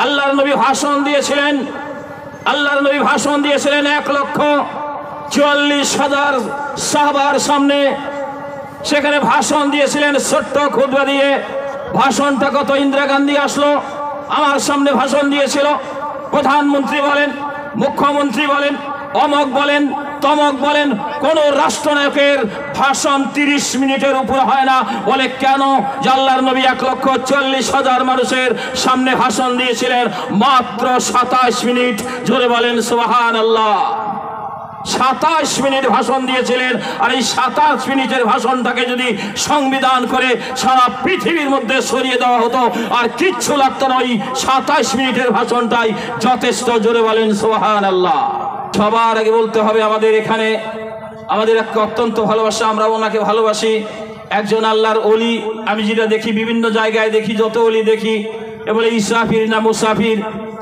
আল্লাহর নবী ভাষণ দিয়েছিলেন। আল্লাহর নবী ভাষণ দিয়েছিলেন 1,44,000 সাহাবার সামনে। সেখানে ভাষণ দিয়েছিলেন ছোট্ট খুতবা দিয়ে। ভাষণটা কত ইন্দিরা গান্ধী আসলো আমার সামনে ভাষণ দিয়েছিল। প্রধানমন্ত্রী বলেন, মুখ্যমন্ত্রী বলেন, অমক বলেন, তমক বলেন, কোন রাষ্ট্রনায়কের ভাষণ 30 মিনিটের উপর হয় না। বলে কেন? যে আল্লাহর নবী 1,40,000 মানুষের সামনে ভাষণ দিয়েছিলেন মাত্র 27 মিনিট। জোরে বলেন সুবহানাল্লাহ। 27 মিনিট ভাষণ দিয়েছিলেন। আর এই 27 মিনিটের ভাষণটাকে যদি সংবিধান করে সারা পৃথিবীর মধ্যে ছড়িয়ে দেওয়া হতো আর কিচ্ছু লাগতো না, ওই 27 মিনিটের ভাষণটাই যথেষ্ট। জোরে বলেন সুবহানাল্লাহ। সবার আগে বলতে হবে আমাদের এখানে আমাদের একটা অত্যন্ত ভালোবাসা, আমরা ওনাকে ভালোবাসি। একজন আল্লাহর ওলি। আমি যেটা দেখি বিভিন্ন জায়গায় দেখি, যত ওলি দেখি এ বলে ইসাফির না মুসাফির,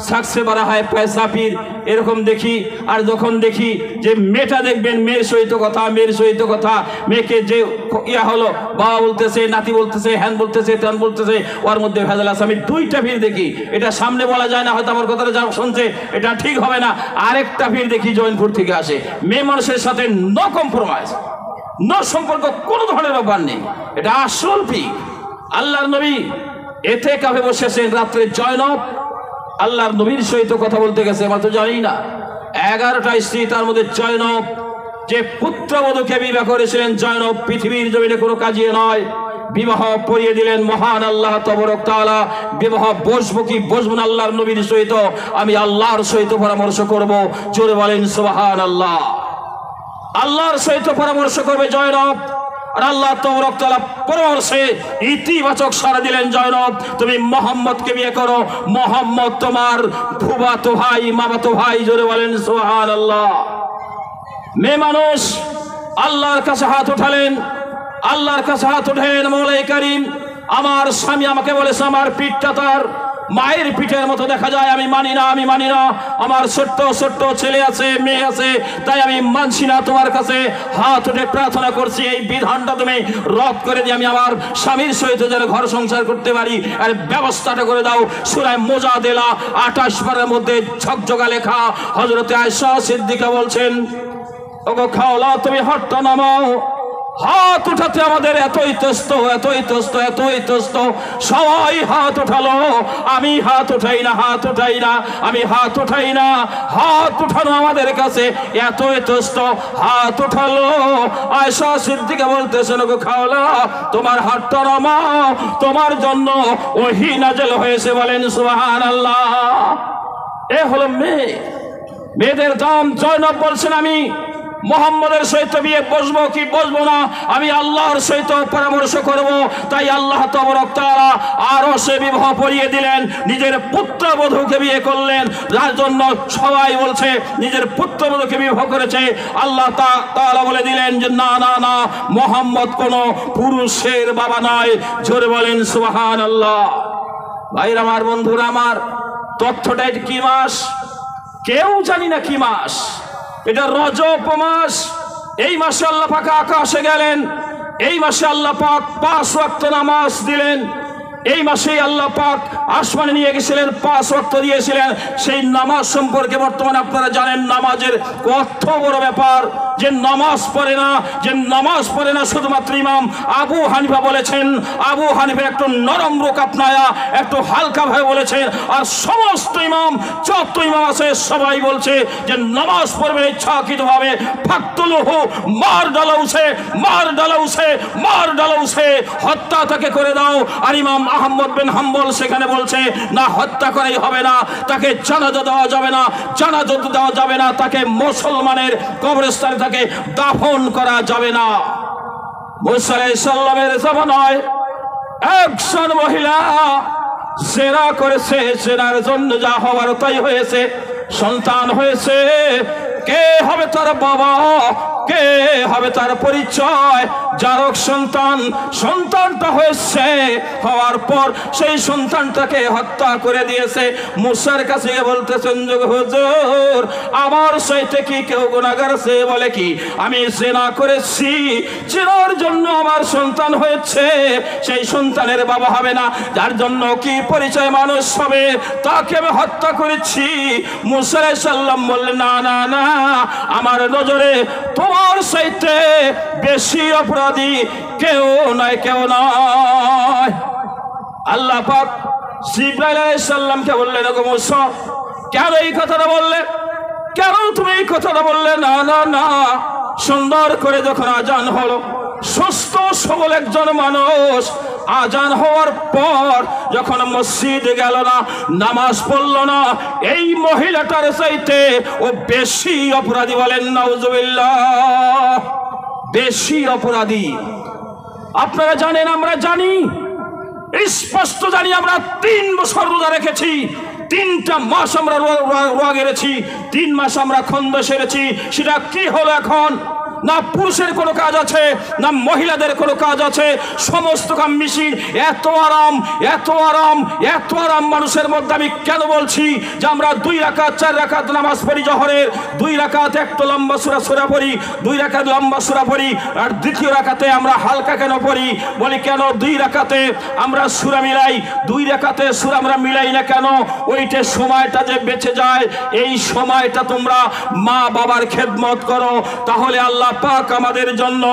সাকসে বাড়া হয় পয়সাফির, এরকম দেখি। আর যখন দেখি যে মেয়েটা দেখবেন মেয়ের সহিত কথা, মেয়ের সহিত কথা, মেয়েকে যে ইয়া হলো বাবা বলতেছে, নাতি বলতেছে, হ্যান বলতেছে, ত্যান বলতেছে, ওর মধ্যে ভেজাল আছে। আমি 2টা ভিড় দেখি। এটা সামনে বলা যায় না, হয়তো আমার কথাটা যা শুনছে এটা ঠিক হবে না। আরেকটা ভিড় দেখি জৈনপুর থেকে আসে। মেয়ে মানুষের সাথে নো কম্প্রোমাইজ, নো সম্পর্ক, কোনো ধরনের ব্যাপার নেই। এটা আসল ভিড়। আল্লাহর নবী এতে কাফে বসেছেন রাত্রে। জয়নব আল্লাহর নবীর সহিত কথা বলতে গেছে। আমরা তো জানি না 11টা স্ত্রী, তার মধ্যে জয়নব যে পুত্রবধূকে বিবাহ করেছিলেন। জয়নব পৃথিবীর জমিনে কোনো কাজে নয়, বিবাহ পড়িয়ে দিলেন মহান আল্লাহ তবারক তাআলা। বিবাহ বসবো কি বসবো না আল্লাহর নবীর সহিত, আমি আল্লাহর সহিত পরামর্শ করব। জোরে বলেন সুবহানাল্লাহ। আল্লাহর সহিত পরামর্শ করবে জয়নব। আর আল্লাহ তবারক তাআলা পরামর্শে ইতিবাচক সাড়া দিলেন। জয়নব তুমি মোহাম্মদকে বিয়ে করো, মোহাম্মদ তোমার ফুফাতো ভাই, মামাতো ভাই। জোরে বলেন সুবহানাল্লাহ। মেয়ে মানুষ আল্লাহর কাছে হাত উঠালেন। আল্লাহর কাছে হাত উঠেন, মওলাই কারীম আমার স্বামী আমাকে বলেছে আমার পিঠটা তার মায়ের পিঠের মতো দেখা যায়, আমি মানি না, আমি মানি না। আমার ছোট্ট ছোট্ট ছেলে আছে, মেয়ে আছে, তাই আমি মানছি না। তোমার কাছে হাত উঠে প্রার্থনা করছি এই বিধানটা তুমি রদ করে দিয়ে আমি আমার স্বামীর সহিত যেন ঘর সংসার করতে পারি, আর ব্যবস্থাটা করে দাও। সূরা মুজাদিলা 28 পারার মধ্যে ঝকঝকা লেখা। হযরতে আয়েশা সিদ্দিকা বলছেন, ওগো খাওলা তুমি হাতটা নামাও। হাত উঠাতে আমাদের এতই তস্ত, এতই তস্ত, এতই তস্ত। সবাই হাত উঠালো, আমি হাত উঠাই না, হাত উঠাই না, আমি হাত উঠাই না। হাত উঠানো আমাদের কাছে এতই তস্ত। হাত উঠালো। আয়েশা সিদ্দিকা বলতেছেন, ওগো খাওলা তোমার হাতটা নামাও, তোমার জন্য ওহী নাযিল হয়েছে। বলেন সুবহানাল্লাহ। এ হলো মেয়ে, মেয়েদের দাম। জয়নব বলছেন আমি মোহাম্মদের সহিত বিয়ে বসবো কি বসবো না, আমি আল্লাহর সহিত পরামর্শ করব। তাই আল্লাহ তাবারক তাআলা আরো সে বিবাহ পড়িয়ে দিলেন। নিজের পুত্রবধূকে বিয়ে করলেন, যার জন্য সবাই বলছে নিজের পুত্রবধূকে বিবাহ করেছে। আল্লাহ তাআলা বলে দিলেন যে না না না, মোহাম্মদ কোনো পুরুষের বাবা নয়। জোরে বলেন সুবহানাল্লাহ। ভাইরা আমার, বন্ধুরা আমার, তথ্যটা কি মাস কেউ জানি না কি মাস। এটা রজব মাস। এই মাসে আল্লাহ পাক আকাশে গেলেন। এই মাসে আল্লাহ পাক 5 ওয়াক্ত নামাজ দিলেন। এই মাসেই আল্লাহ পাক আসমানে নিয়ে গেছিলেন, 5 ওয়াক্ত দিয়েছিলেন। সেই নামাজ সম্পর্কে বর্তমানে আপনারা জানেন নামাজের কত বড় ব্যাপার। যে নামাজ পড়ে না, যে নামাজ পড়ে না শুধুমাত্র ইমাম আবু হানিফা বলেছেন। আবু হানিফা একটু নরম রূপ আপনায়া একটু হালকা ভাবে বলেছেন। আর সমস্ত ইমাম, যত ইমাম আছে সবাই বলছে যে নামাজ পড়বে ইচ্ছাকৃতভাবে। ফাকতুলহু, মার ডালাউসে, মার ডালাউসে, মার ডালাউসে, হত্যা তাকে করে দাও। আর ইমাম আহমদ বিন হাম্বল সেখানে বলছে না, হত্যা করাই হবে না, তাকে জানাজা দেওয়া যাবে না, জানাজা দেওয়া যাবে না, তাকে মুসলমানের কবরস্থানে তাকে দাফন করা যাবে না। মুসা আলাইহিস সালামের জামানায় একজন মহিলা জেনা করেছে, জেনার জন্য যা হওয়ার তাই হয়েছে, সন্তান হয়েছে। কে হবে তার বাবা? কে হবে তার পরিচয়? যারক সন্তান, সন্তানটা হয়েছে, হওয়ার পর সেই সন্তানটাকে হত্যা করে দিয়েছে। মুসার কাছে বলতেছেন হুজুর, আমার সাথে কি কেউ গুনাহগার আছে? বলে কি, আমি জিনা করেছি, জিনার জন্য আমার সন্তান হয়েছে, সেই সন্তানের বাবা হবে না, যার জন্য কি পরিচয় মানুষ হবে, তাকে আমি হত্যা করেছি। মুসা আলাইহিস সালাম বললেন, না না না, আমার নজরে তোমার সাথে বেশি অপরাধী কেউ নয়, কেউ নয়। আল্লাহ পাক জিবরাইল আলাইহিস সালামকে বললেন, ওগো মুসা, কেন এই কথাটা বললে? কেন তুমি এই কথাটা বললে? না না না, সুন্দর করে যখন আজান হলো, সুস্থ সবল একজন মানুষ আজান হওয়ার পর যখন মসজিদে গেল না, নামাজ পড়ল না, এই মহিলাটার চাইতে ও বেশি অপরাধী। বলেন নাউজুবিল্লাহ, বেশি অপরাধী। আপনারা জানেন, আমরা জানি, স্পষ্ট জানি, আমরা 3 বছর রোজা রেখেছি, 3টা মাস আমরা রোয়া গেড়েছি, 3 মাস আমরা খন্দ সেরেছি। সেটা কি হলো এখন? না পুরুষের কোনো কাজ আছে, না মহিলাদের কোনো কাজ আছে, সমস্ত কাম মিশিয়ে এত আরাম, এত আরাম, এত আরাম মানুষের মধ্যে। আমি কেন বলছি যে আমরা 2 রাকাত 4 রাকাত নামাজ পড়ি জোহরের, 2 রাকাত একটা লম্বা সূরা পড়ি, 2 রাকাত লম্বা সূরা পড়ি, আর দ্বিতীয় রাকাতে আমরা হালকা কেন পড়ি? বলি কেন 2 রাকাতে আমরা সূরা মিলাই, 2 রাকাতে সূরা আমরা মিলাই না কেন? ওইটা সময়টা যে বেঁচে যায়, এই সময়টা তোমরা মা বাবার খেদমত করো, তাহলে আল্লাহ পাক আমাদের জন্য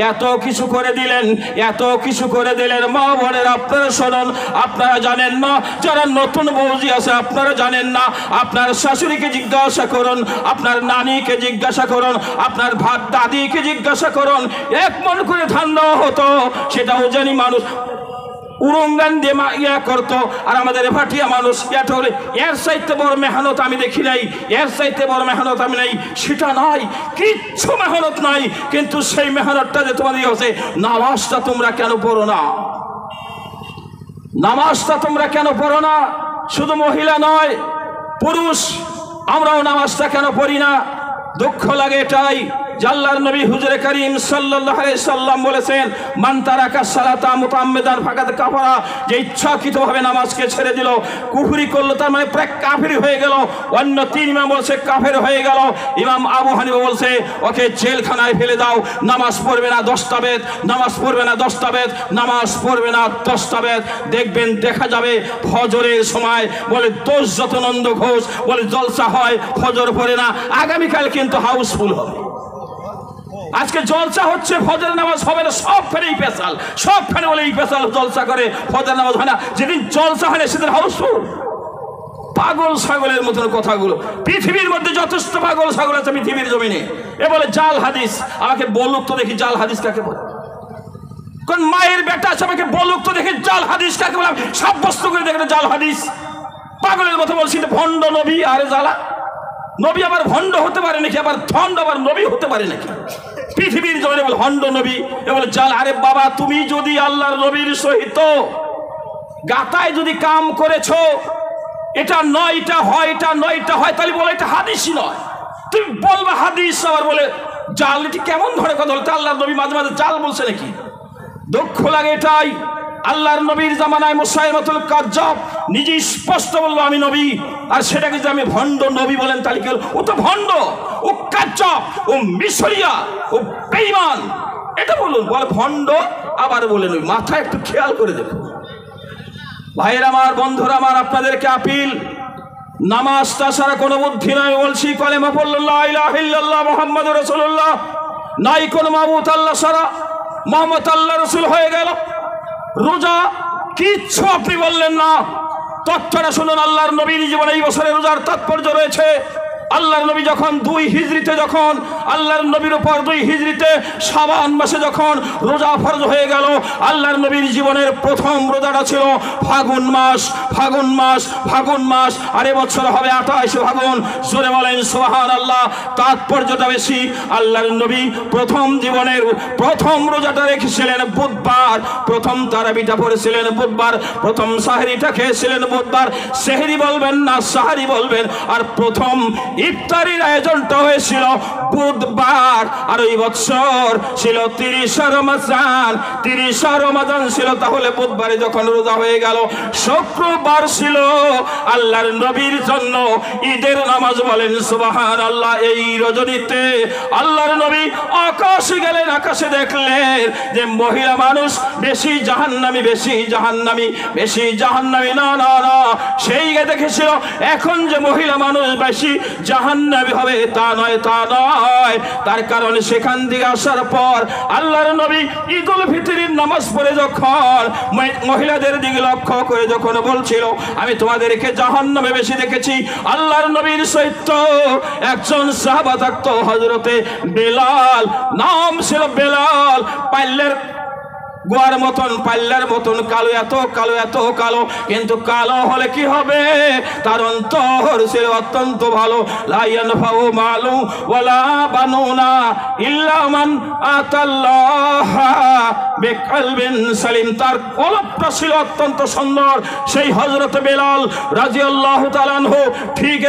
এত কিছু করে দিলেন, এত কিছু করে দিলেন। মা বোনের আপনারা শুনুন, আপনারা জানেন না, যারা নতুন বৌজি আছে আপনারা জানেন না, আপনার শাশুড়িকে জিজ্ঞাসা করুন, আপনার নানিকে জিজ্ঞাসা করুন, আপনার ভাত দাদিকে জিজ্ঞাসা করুন, 1 মণ করে ধান দেওয়া হতো, সেটাও জানি মানুষ উরঙ্গান দিয়ে ইয়া করতো। আর আমাদের ভাটিয়া মানুষ এটা হলে এর চাইতে বড় মেহনত আমি দেখি নাই, এর চাইতে বড় মেহনত আমি নাই, সেটা নাই, কিচ্ছু মেহনত নাই। কিন্তু সেই মেহনতটা যে তোমাদের হচ্ছে, নামাজটা তোমরা কেন পড়ো না? নামাজটা তোমরা কেন পড়ো না? শুধু মহিলা নয়, পুরুষ আমরাও নামাজটা কেন পড়ি না? দুঃখ লাগে এটাই, আল্লাহর নবী হুজুরে করিম সাল্লাল্লাহু আলাইহি সাল্লাম বলেছেন, মান তারাকা সালাতা মুতাআম্মিদান ফাকাদ কাফারা, যে ইচ্ছাকৃতভাবে নামাজকে ছেড়ে দিল, কুফরি করলো, তার মানে প্রায় কাফের হয়ে গেল। অন্য 3 ইমাম বলছে কাফের হয়ে গেল। ইমাম আবু হানিফা বলছে ওকে জেলখানায় ফেলে দাও, নামাজ পড়বে না 10টা বেদ, নামাজ পড়বে না 10টা বেদ, নামাজ পড়বে না 10টা বেদ। দেখবেন দেখা যাবে ফজরের সময় বলে দোষ যত নন্দ ঘোষ বলে জলসা হয়, ফজর পড়ে না। আগামীকাল কিন্তু হাউসফুল হবে। আজকে জলসা হচ্ছে, ফজর নামাজ হবে না, সব ফেরেই পেশাল, সব ফেরে বলে এই পেশাল জলসা করে, ফজর নামাজ হয় না। যেদিন জলসা হয় না সেদিন হাউসফুল। পাগল ছাগলের মতন কথাগুলো। পৃথিবীর মধ্যে যথেষ্ট পাগল ছাগল আছে পৃথিবীর জমিনে। এ বলে জাল হাদিস। আমাকে বলুক তো দেখি জাল হাদিস কাকে বলে? কোন মায়ের বেটা আছে আমাকে বলুক তো দেখি জাল হাদিস কাকে বলে? সাব্যস্ত করে দেখে জাল হাদিস। পাগলের মতো বলছি ভণ্ড নবী। আরে জ্বালা, নবী আবার ভণ্ড হতে পারে নাকি? আবার ভণ্ড আবার নবী হতে পারে নাকি? পৃথিবীর জমিনে বলে ভণ্ড নবী, এ বলে জাল। আরে বাবা, তুমি যদি আল্লাহর নবীর সহিত গাতায় যদি কাম করেছো, এটা নয় এটা হয়, এটা নয় এটা হয়, তাহলে বলে এটা হাদিসই নয়। তুমি বলবা হাদিস, আবার বলে জাল। এটি কেমন ধরে কথা বলতে? আল্লাহর নবী মাঝে মাঝে জাল বলছে নাকি? দুঃখ লাগে এটাই। আল্লাহর নবীর জামানায় মুসাইলাতুল কাজ্জাব নিজে স্পষ্ট বললো আমি নবী, আর সেটাকে যে আমি ভণ্ড নবী বলেন তাহলে কি? ও তো ভণ্ড, ও কাজ্জাব, ও মিশরিয়া, ও বেঈমান। এটা বলুন, বলে ভণ্ড আবার বলে নবী। মাথা একটু খেয়াল করে দেখুন ভাইয়ের আমার, বন্ধুরা আমার, আপনাদেরকে আপিল, নামাজটা সারা কোনো বুদ্ধি নয়। বলছি কালেমা পড়ল লা ইলাহা ইল্লাল্লাহ মুহাম্মাদুর রাসূলুল্লাহ, নাই কোনো মাবুদ আল্লাহ ছাড়া, মুহাম্মদ আল্লাহ রাসূল হয়ে গেল। রোজা কিচ্ছু আপনি বললেন না। তথ্যটা শুনুন, আল্লাহর নবীর জীবনে এই বছরে রোজার তাৎপর্য রয়েছে। আল্লাহর নবী যখন 2 হিজরিতে, যখন আল্লাহর নবীর উপর 2 হিজরিতে শাবান মাসে যখন রোজা ফরজ হয়ে গেল, আল্লাহর নবীর জীবনের প্রথম রোজাটা ছিল ফাগুন মাস। ফাগুন মাস, ফাগুন মাস, আর এবছর হবে 28 ফাগুন। জোরে বলেন সুবহানাল্লাহ। তাৎপর্যটা বেশি। আল্লাহর নবী প্রথম জীবনের প্রথম রোজাটা রেখেছিলেন বুধবার, প্রথম তারাবিটা পড়েছিলেন বুধবার, প্রথম সাহরিটা খেয়েছিলেন বুধবার। সেহরি বলবেন না, সাহারি বলবেন। আর প্রথম ইফতারির আয়োজনটা হয়েছিল বুধবার, আর ওই বৎসর ছিল 30 রমজান। 30 রমজান ছিল, তাহলে বুধবারে যখন রোজা হয়ে গেল, শুক্রবার ছিল আল্লাহর নবীর জন্য ঈদের নামাজ। বলেন সুবহানাল্লাহ। এই রজনীতে আল্লাহর নবী আকাশে গেলেন, আকাশে দেখলেন যে মহিলা মানুষ বেশি জাহান্নামী, বেশি জাহান্নামী, বেশি জাহান্নামী। না না না, সেই দেখেছিল এখন যে মহিলা মানুষ বেশি জাহান্নামী হবে তা নয়, তা নয়। তার কারণ সেখান থেকে আসার পর আল্লাহর নবী ঈদুল ফিতরের নামাজ পড়ে যখন মহিলাদের দিকে লক্ষ্য করে যখন বলছিল আমি তোমাদেরকে জাহান্নামে বেশি দেখেছি, আল্লাহর নবীর সৈত্য একজন সাহাবা থাকতো, হযরতে বেলাল, নাম ছিল বেলাল। পাল্লের গোয়ার মতন, পাল্লার মতন কালো, এত কালো, এত কালো। কিন্তু কালো হলে কি হবে, তার অন্তর ছিল অত্যন্ত ভালো। লা ইয়ানফাউ মালু ওয়ালা বানুনা ইল্লা মান আতাল্লাহ বিকলবিন সালিম। তার কলবটা ছিল অত্যন্ত সুন্দর। সেই হযরত বেলাল রাদিয়াল্লাহু তাআলা আনহু ঠিক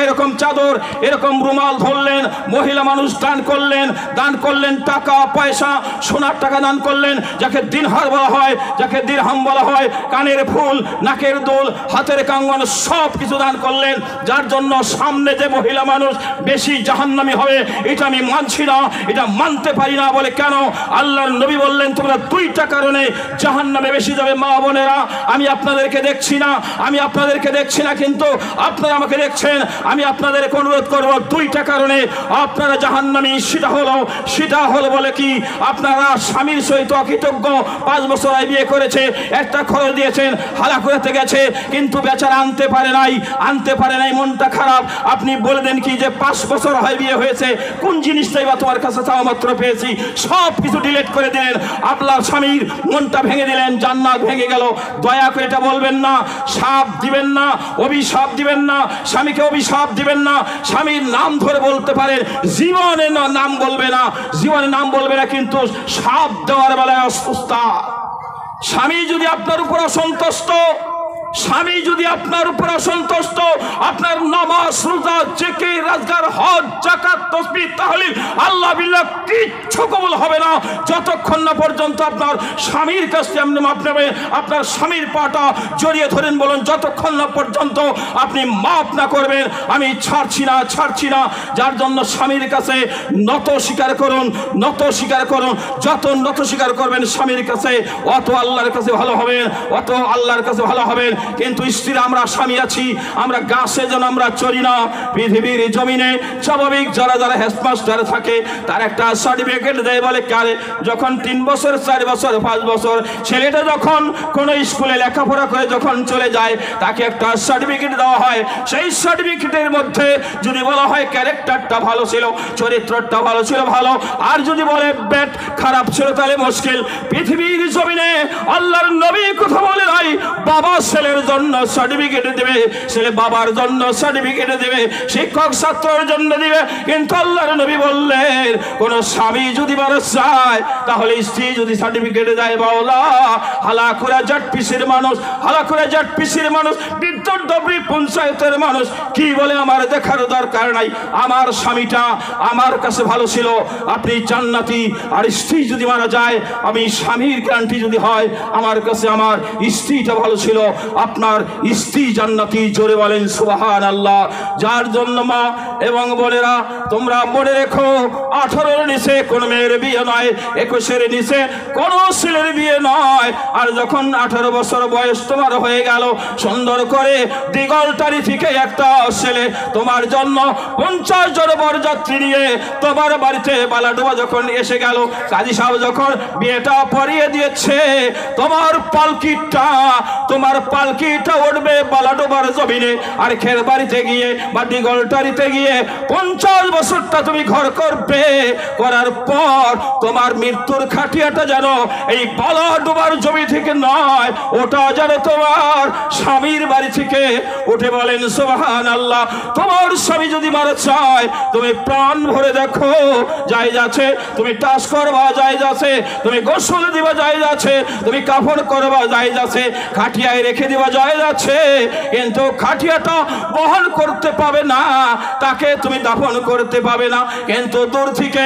এরকম চাদর, এরকম রুমাল ধরলেন, মহিলা মানুষ দান করলেন, দান করলেন টাকা পয়সা, সোনার টাকা দান করলেন, যাকে দিনহার বলা হয়, যাকে দিরহাম বলা হয়, কানের ফুল, নাকের দুল, হাতের কাঙ্গন, সব কিছু দান করলেন। যার জন্য সামনে যে মহিলা মানুষ বেশি জাহান্নামী হবে এটা আমি মানছি না, এটা মানতে পারি না। বলে কেন? আল্লাহর নবী বললেন তোমরা 2টা কারণে জাহান্নামে বেশি যাবে। মা বোনেরা, আমি আপনাদেরকে দেখছি না, আমি আপনাদেরকে দেখছি না, কিন্তু আপনারা আমাকে দেখছেন। আমি আপনাদেরকে অনুরোধ করব 2টা কারণে আপনারা জাহান্নামী। সেটা হলো বলে কি, আপনারা স্বামীর সহিত অকৃতজ্ঞ। 5 বছর বিয়ে করেছে, একটা খরচ দিয়েছেন, হালা করতে গেছে, কিন্তু বেচারা আনতে পারে নাই, মনটা খারাপ। আপনি বলে দেন কি যে 5 বছর হয় বিয়ে হয়েছে, কোন জিনিসটাই বা তোমার কাছে চাওয়া মাত্র পেয়েছি, সব কিছু ডিলিট করে দিলেন, আপনার স্বামীর মনটা ভেঙে দিলেন, জান্নাত ভেঙে গেল। দয়া করে এটা বলবেন না, শাপ দিবেন না, অভিশাপ দিবেন না, স্বামীকে অভিশাপ দিবেন না। স্বামীর নাম ধরে বলতে পারেন, জীবনে নাম বলবে না, জীবনে নাম বলবে না, কিন্তু শাপ দেওয়ার বেলায় অসুস্থ। স্বামী যদি আপনার উপর অসন্তুষ্ট, স্বামী যদি আপনার উপর অসন্তুষ্ট, আপনার নামাজ রোজা জিকির রাজগার হজ যাকাত তাসবিহ তাহলিল আল্লাহ বিল্লাহ কিচ্ছু কবুল হবে না, যতক্ষণ না পর্যন্ত আপনার স্বামীর কাছে আপনি আপনার স্বামীর পাটা জড়িয়ে ধরেন, বলুন যতক্ষণ না পর্যন্ত আপনি মাফ না করবেন আমি ছাড়ছি না। যার জন্য স্বামীর কাছে নত স্বীকার করুন, নত স্বীকার করুন। যত নত স্বীকার করবেন স্বামীর কাছে, অত আল্লাহর কাছে ভালো হবেন, অত আল্লাহর কাছে ভালো হবেন। কিন্তু স্ত্রী, আমরা স্বামী আছি, আমরা গাছে যেন আমরা চড়ি না। পৃথিবীর জমিনে স্বাভাবিক যারা হেডমাস্টার থাকে তার একটা সার্টিফিকেট দেয়, বলে কারে যখন 3 বছর 4 বছর 5 বছর ছেলেটা যখন কোনো স্কুলে লেখাপড়া করে যখন চলে যায় তাকে একটা সার্টিফিকেট দেওয়া হয়। সেই সার্টিফিকেটের মধ্যে যদি বলা হয় ক্যারেক্টারটা ভালো ছিল, চরিত্রটা ভালো ছিল, ভালো, আর যদি বলে ব্যাট খারাপ ছিল তাহলে মুশকিল। পৃথিবীর জমিনে আল্লাহর নবী কথা বলে নাই, বাবা ছেলের জন্য সার্টিফিকেট দেবে, ছেলে বাবার জন্য সার্টিফিকেট দেবে, শিক্ষক ছাত্রের জন্য দিবে। কিন্তু আল্লাহর নবী বললেন কোন স্বামী যদি মারা চায় তাহলে স্ত্রী যদি সার্টিফিকেট দেয়, বাওলা হালাকুড়া জাটপিসির মানুষ, হালাকুড়া জাটপিসির মানুষ, বিদ্যুৎ ডবরি পঞ্চায়েতের মানুষ কি বলে আমার দেখার দরকার নাই, আমার স্বামীটা আমার কাছে ভালো ছিল, আপনি জান্নাতি। আর স্ত্রী যদি মারা যায়, আমি স্বামীর গ্যারান্টি যদি হয় আমার কাছে আমার স্ত্রীটা ভালো ছিল, আপনার স্ত্রী জান্নাতি। জোরে বলেন সুবহানাল্লাহ। যার জন্য মা এবং বোনেরা তোমরা মনে রেখো, 18-এর নিচে কোন মেয়ের বিয়ে নয়, 21-এর নিচে কোন ছেলের বিয়ে নয়। আর যখন 18 বছর বয়স তোমার হয়ে গেল, সুন্দর করে দিগলটারি থেকে একটা ছেলে তোমার জন্য 50 জন বরযাত্রী নিয়ে তোমার বাড়িতে বালাডোবা যখন এসে গেল, কাজী সাহেব যখন বিয়েটা পরিয়ে দিয়েছে, তোমার পালকিটা উঠবে বালাডোবার জমিনে। আর খের বাড়িতে গিয়ে বা দিগলটারিতে গিয়ে 50 বছরটা তুমি ঘর করবে, করার পর তোমার মৃত্যুর খাটিয়াটা যেন এই বালাডোবার জমি থেকে নয়, ওটা যেন তোমার স্বামীর বাড়ি থেকে উঠে। বলেন সুবহানাল্লাহ। তোমার স্বামী যদি মারা চায়, তুমি প্রাণ ভরে দেখো, জায়েজ আছে, তুমি টাচ করবা জায়েজ আছে, তুমি গোসল দিবা জায়েজ আছে, তুমি কাফন করবা জায়েজ আছে, খাটিয়ায় রেখে দেওয়া যায় আছে, কিন্তু খাটিয়াটা বহন করতে পাবে না, তাকে তুমি দাফন করতে পাবে না, কিন্তু দূর থেকে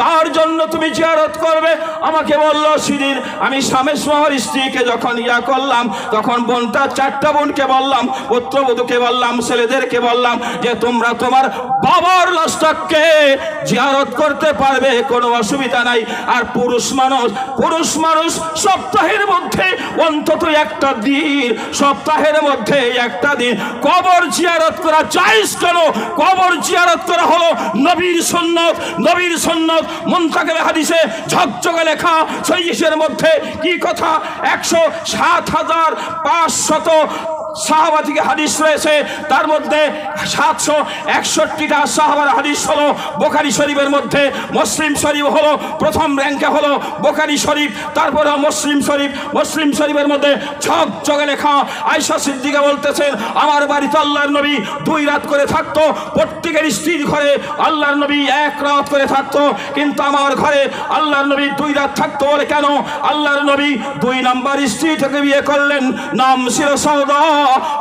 তার জন্য তুমি জিয়ারত করবে। আমাকে বলল সেদিন আমি শামেশ্বর স্ত্রীকে যখন করলাম, তখন বোনটা, 4টা বোনকে বললাম, পুত্রবধূকে বললাম, ছেলেদেরকে বললাম যে তোমরা তোমার বাবার লাশটাকে জিয়ারত করতে পারবে, কোনো অসুবিধা নাই। আর পুরুষ মানুষ সপ্তাহের মধ্যে অন্তত একটা দিন, সপ্তাহের মধ্যে একটা দিন কবর জিয়ারত করা জায়েজ। কেন? কবর জিয়ারত করা হলো নবীর সুন্নাত। মুনতাকিব হাদিসে ঝকঝকে লেখা সহিহের মধ্যে কি কথা, 107,500 সাহাবা থেকে হাদিস রয়েছে, তার মধ্যে 761টা সাহাবার হাদিস হলো বুখারী শরীফের মধ্যে, মুসলিম শরীফ হলো প্রথম র্যাঙ্কে হলো বুখারী শরীফ, তারপরে মুসলিম শরীফের মধ্যে ঝকঝকে লেখা। আয়েশা সিদ্দিকা বলতেছেন আমার বাড়িতে আল্লাহর নবী 2 রাত করে থাকতো, প্রত্যেকের স্ত্রীর ঘরে আল্লাহর নবী 1 রাত করে থাকতো, কিন্তু আমার ঘরে আল্লাহর নবী 2 রাত থাকতো। বলে কেন? আল্লাহর নবী 2 নাম্বার স্ত্রীটাকে বিয়ে করলেন, নাম ছিল সওদা,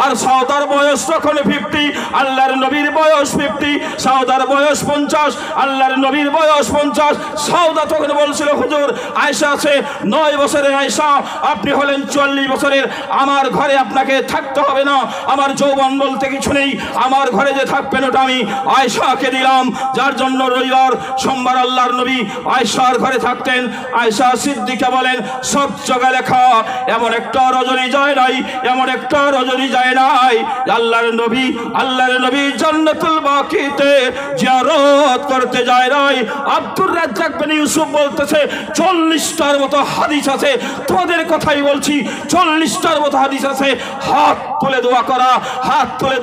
আর সওদার বয়স তখন 50, আল্লাহর নবীর বয়স 50, সওদার বয়স 50, আল্লাহর নবীর বয়স 50। সওদা তখন বলছিল হুজুর আয়েশা আছে 9 বছরের, আয়েশা আপনি হলেন 40 বছরের, আমার ঘরে আপনাকে থাকতে হবে না, আমার যৌবন বলতে কিছু নেই, আমার ঘরে যে থাকবেন ওটা আমি আয়েশাকে দিলাম। যার জন্য রবিবার সোমবার আল্লাহর নবী আয়েশার ঘরে থাকতেন। আয়েশা সিদ্দিকা বলেন সব জগা লেখা, এমন একটা রজনী যায় নাই, আল্লাহর নবী জান্নাতুল বাকিতে জিয়ারত করতে যায় নাই। আব্দুর রাজ্জাক বিন ইউসুফ বলতেছে 40টার মতো হাদিস আছে, তোমাদের কথাই বলছি, 40টার মতো হাদিস আছে। হাত তুলে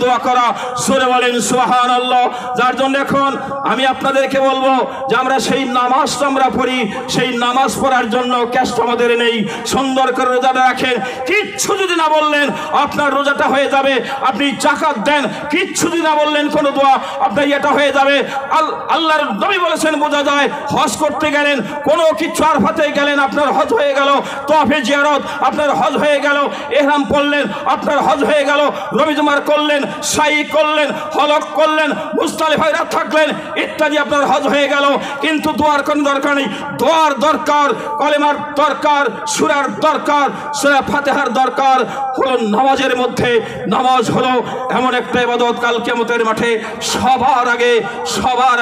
দোয়া করা, সূরা বলেন সুবহানাল্লাহ। যার জন্য এখন আমি আপনাদেরকে বলবো যে আমরা সেই নামাজটা আমরা পড়ি, সেই নামাজ পড়ার জন্য ক্যাশ আমাদের নেই। সুন্দর করে রোজাটা রাখেন, কিচ্ছু যদি না বললেন আপনার রোজাটা হয়ে যাবে। আপনি যাকাত দেন, কিচ্ছু যদি না বললেন কোনো দোয়া, আপনার এটা হয়ে যাবে। আল্লাহর নবী বলেছেন বোঝা যায়, হজ করতে গেলেন, কোনো কিছু আরফাতে গেলেন, আপনার হজ হয়ে গেল, তওয়াফে জিয়ারত আপনার হজ হয়ে গেল, ইহরাম পড়লেন আপনার হজ হয়ে গেল, রবি জুমার করলেন, সাই করলেন, হলক করলেন, মুজদালিফায় রাত থাকলেন, ইত্যাদি আপনার হজ হয়ে গেল। কিন্তু দোয়ার কোনো দরকার নেই। দোয়ার দরকার, কলেমার দরকার, সূরার দরকার, সূরা ফাতিহার দরকার হলো নামাজের মধ্যে। নামাজ হলো এমন একটা ইবাদত, কাল কিয়ামতের মাঠে সবার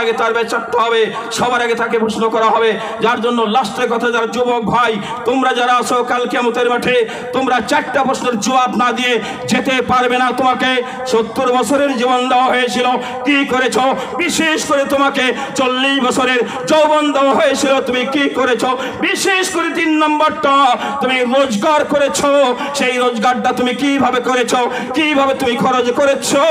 আগে তার বিচারটা হবে, সবার আগে তাকে প্রশ্ন করা হবে। যার জন্য লাস্টের কথা, যারা যুবক ভাই তোমরা যারা আছো, কাল কিয়ামতের মাঠে তোমরা 4টা প্রশ্নের জবাব না দিয়ে যেতে পারবে না। তোমাকে 70 বছরের জীবন দেওয়া হয়েছিল, কি করেছো? বিশেষ করে তোমাকে 40 বছরের যৌবন দেওয়া হয়েছিল, তুমি কি করেছো? বিশেষ করে 3 নম্বরটা, তুমি রোজগার করেছো, সেই রোজগারটা তুমি কিভাবে করেছো, কিভাবে তুমি খরচ করেছো।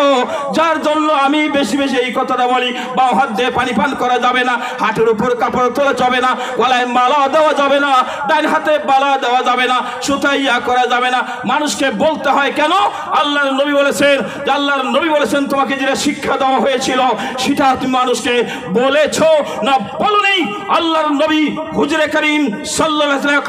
যার জন্য আমি বেশি এই কথাটা বলি, বাম হাত দিয়ে পানি পান করা যাবে না, হাতের উপর কাপড় তোলা যাবে না, গলায় মালা দেওয়া যাবে না, ডান হাতে বালা দেওয়া যাবে না, সুতাইয়া করা যাবে না। মানুষকে বলতে হয় কেন? আল্লাহর নবী বলেছেন তোমাকে যেটা শিক্ষা দেওয়া হয়েছিল সেটা তুমি মানুষকে বলেছো না বলনি? আল্লাহর নবী হুজুরে করিম সাল্লাল্লাহু আলাইহি ওয়াসাল্লাম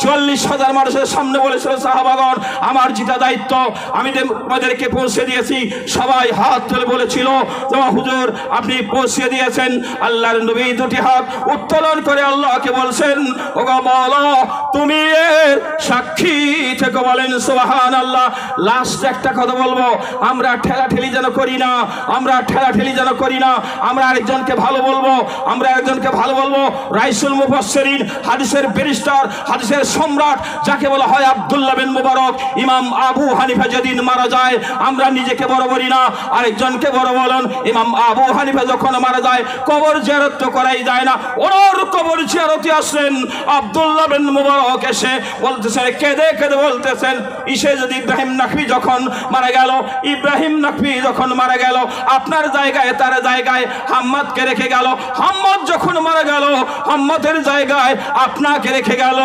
1,44,000 মানুষের সামনে বলেছিল সাহাবাগণ আমার যেটা দায়িত্ব আমি তোমাদেরকে পৌঁছে দিয়েছি। সবাই হাত তুলে বলেছিল তোমার হুজুর আপনি পৌঁছে দিয়েছেন। আল্লাহর নবী 2টি হাত উত্তোলন করে আল্লাহকে বলছেন ওগো মাওলা তুমি এর সাক্ষী থেকে বলেন সুবহানাল্লাহ। লাস্ট একটা কথা বলবো, আমরা ঠেলাঠেলি যেন করি না, আমরা আরেকজনকে ভালো বলবো, রাইসুল মুফাসসিরিন, হাদিসের ব্যারিস্টার, হাদিসের সম্রাট যাকে বলা হয় আব্দুল্লাহ বিন মুবারক, ইমাম আবু হানিফা যেদিন মারা যায় আমরা নিজেকে বড় বলি না, আরেকজনকে বড় বলেন। ইমাম আবু হানিফা যখন মারা যায় কবর জিয়ারত তো করাই যায় না, ওর কবর জিয়ারতে আসলেন আব্দুল্লাহ বিন মুবারক, এসে বলতেছেন কেঁদে বলতেছেন যদি ইব্রাহিম নাখবি যখন মারা গেল আপনার জায়গায় তার জায়গায় হাম্মাদকে রেখে গেল, হাম্মাদ যখন মারা গেল হাম্মাদের জায়গায় আপনাকে রেখে গেল,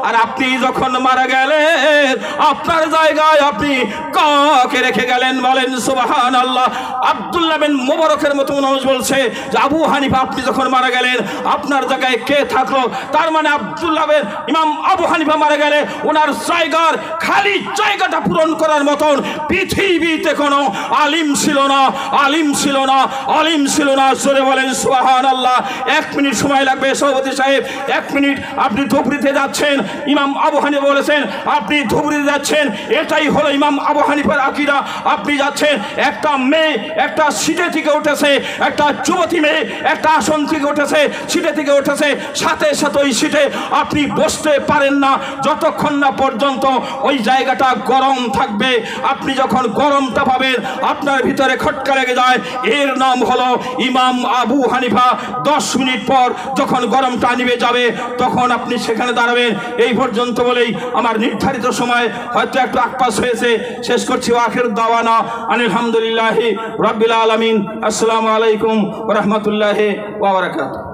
আর আপনি যখন মারা গেলেন আপনার জায়গায় আপনি কাকে রেখে গেলেন? বলেন সুবহানাল্লাহ। আব্দুল্লাহ বিন মুবারকের মতো মানুষ বলছে যে আবু হানিফা আপনি যখন মারা গেলেন আপনার জায়গায় কে থাকলো? তার মানে আব্দুল্লাহ বিন ইমাম আবু হানিফা মারা গেলে ওনার জায়গার খালি জায়গাটা পূরণ করার মতন পৃথিবীতে কোনো আলিম ছিল না, আলিম ছিল না, আলিম ছিল না। জোরে বলেন সুবহানাল্লাহ। 1 মিনিট সময় লাগবে সভাপতি সাহেব, 1 মিনিট। আপনি ধুবড়িতে যাচ্ছেন, ইমাম আবু হানিফা বলেছেন আপনি ধুবড়িতে যাচ্ছেন, এটাই হলো ইমাম আবু হানিফার আকীদা। আপনি যাচ্ছেন, একটা মেয়ে একটা সিটে থেকে উঠেছে, একটা যুবতী মেয়ে একটা আসন থেকে উঠেছে, সিটে থেকে উঠেছে, সাথে সাথে ওই সিটে আপনি বসতে পারেন না যতক্ষণ না পর্যন্ত ওই জায়গাটা গরম থাকবে। আপনি যখন গরমটা পাবেন আপনার ভিতরে খটকা লেগে যায়, এর নাম হলো ইমাম আবু হানিফা। 10 মিনিট পর যখন গরমটা নিভে যাবে তখন আপনি সেখানে দাঁড়াবেন। এই পর্যন্ত বলেই আমার নির্ধারিত সময় হয়তো একটু আকপাস হয়েছে, শেষ করছি। আখির দাওয়ানা আলহামদুলিল্লাহি রাব্বিল আলামিন। আসসালামু আলাইকুম ওয়া রাহমাতুল্লাহি ওয়া বারাকাতুহু।